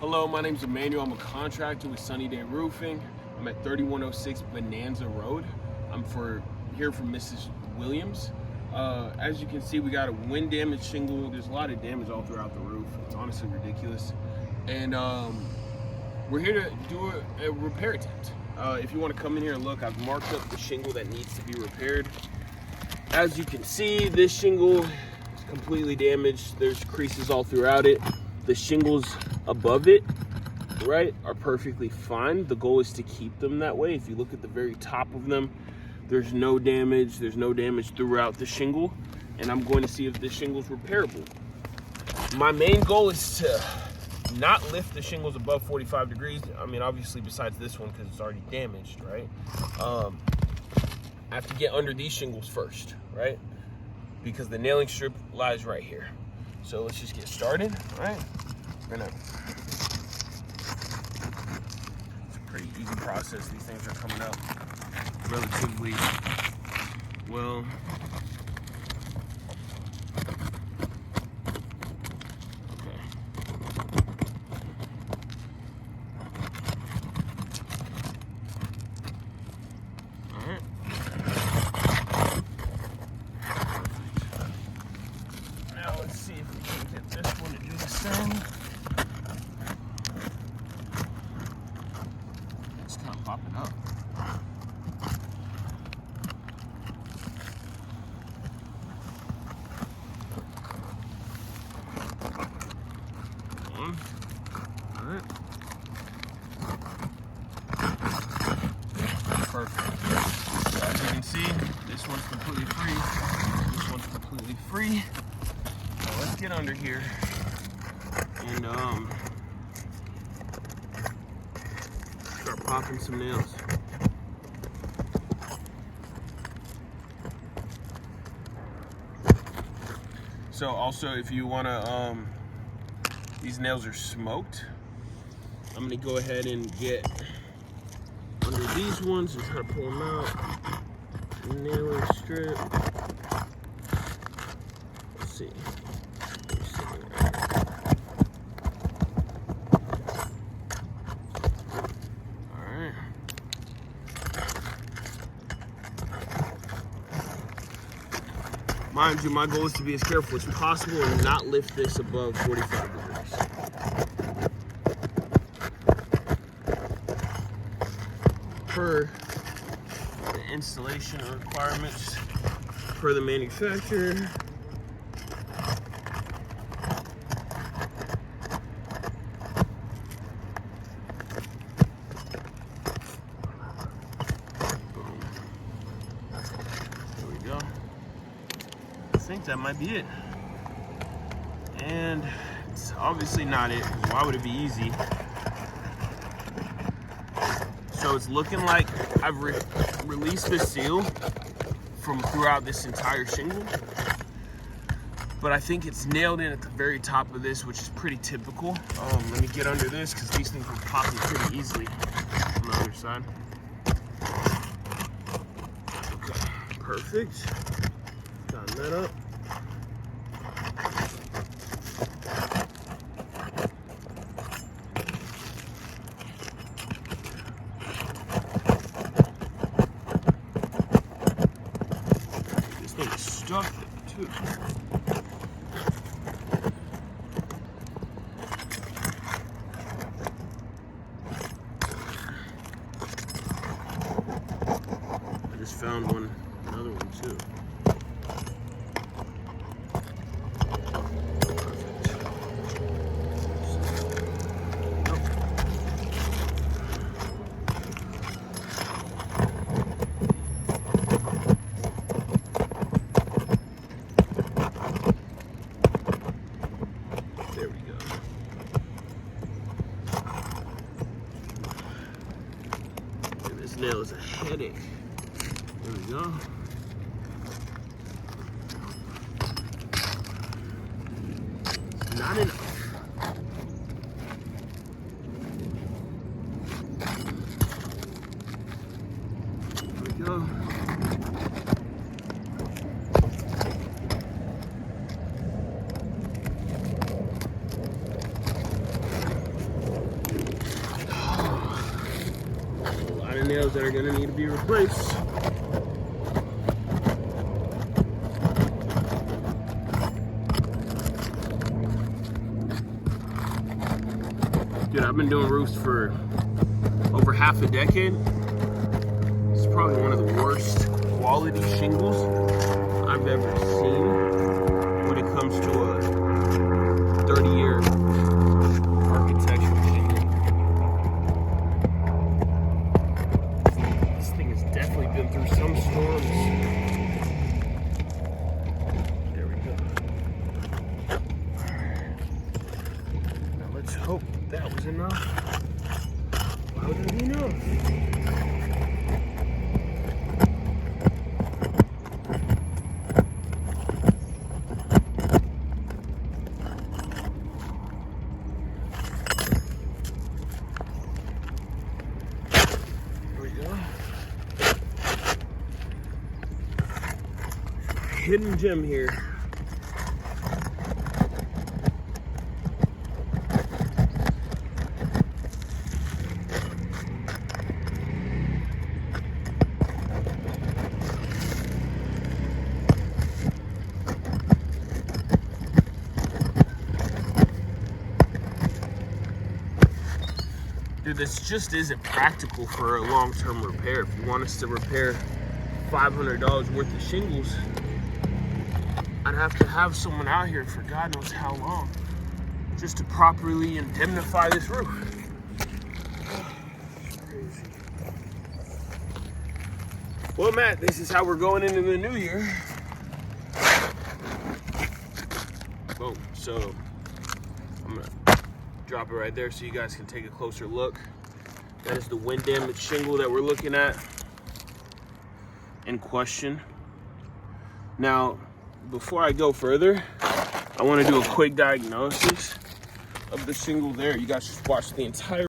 Hello, my name's Emmanuel. I'm a contractor with Sunny Day Roofing. I'm at 3106 Bonanza Road. I'm here for Mrs. Williams. As you can see, we got a wind damage shingle. There's a lot of damage all throughout the roof. It's honestly ridiculous. And we're here to do a repair attempt. If you want to come in here and look, I've marked up the shingle that needs to be repaired. As you can see, this shingle is completely damaged. There's creases all throughout it. The shingles above it, right, are perfectly fine. The goal is to keep them that way. If you look at the very top of them, there's no damage. There's no damage throughout the shingle. And I'm going to see if this shingle is repairable. My main goal is to not lift the shingles above 45 degrees. I mean, obviously besides this one because it's already damaged, right? I have to get under these shingles first, right? Because the nailing strip lies right here. So let's just get started, right? It's a pretty easy process. These things are coming up relatively well. Okay. All right. Now let's see if we can get this one to do the same. It's kind of popping up. All right. Perfect. So as you can see, this one's completely free. This one's completely free. So let's get under here and start popping some nails. So also, if you want to, these nails are smoked. I'm gonna go ahead and get under these ones and try to pull them out. Nailing strip. Let's see. All right. Mind you, my goal is to be as careful as possible and not lift this above 45 degrees. Per the installation requirements per the manufacturer. Boom. There we go. I think that might be it. And it's obviously not it. Why would it be easy? So it's looking like I've released the seal from throughout this entire shingle, but I think it's nailed in at the very top of this, which is pretty typical. Let me get under this because these things were popping pretty easily on the other side. Okay, perfect. Tighten that up. Stuck there too. I just found another one too. There we go. And this nail is a headache. There we go. It's not enough. There we go. nails that are gonna need to be replaced. Dude, I've been doing roofs for over half a decade. It's probably one of the worst quality shingles I've ever seen when it comes to a 30-year architectural shingle. This thing has definitely been through some storms. There we go. Now let's hope that was enough. Why would it be enough? Hidden gem here. Dude, this just isn't practical for a long-term repair. If you want us to repair $500 worth of shingles, I'd have to have someone out here for God knows how long just to properly indemnify this roof. Crazy. Well, Matt, this is how we're going into the new year. Boom. So I'm gonna drop it right there so you guys can take a closer look. That is the wind damaged shingle that we're looking at in question. Now, before I go further, I want to do a quick diagnosis of the shingle there. You guys just watch the entire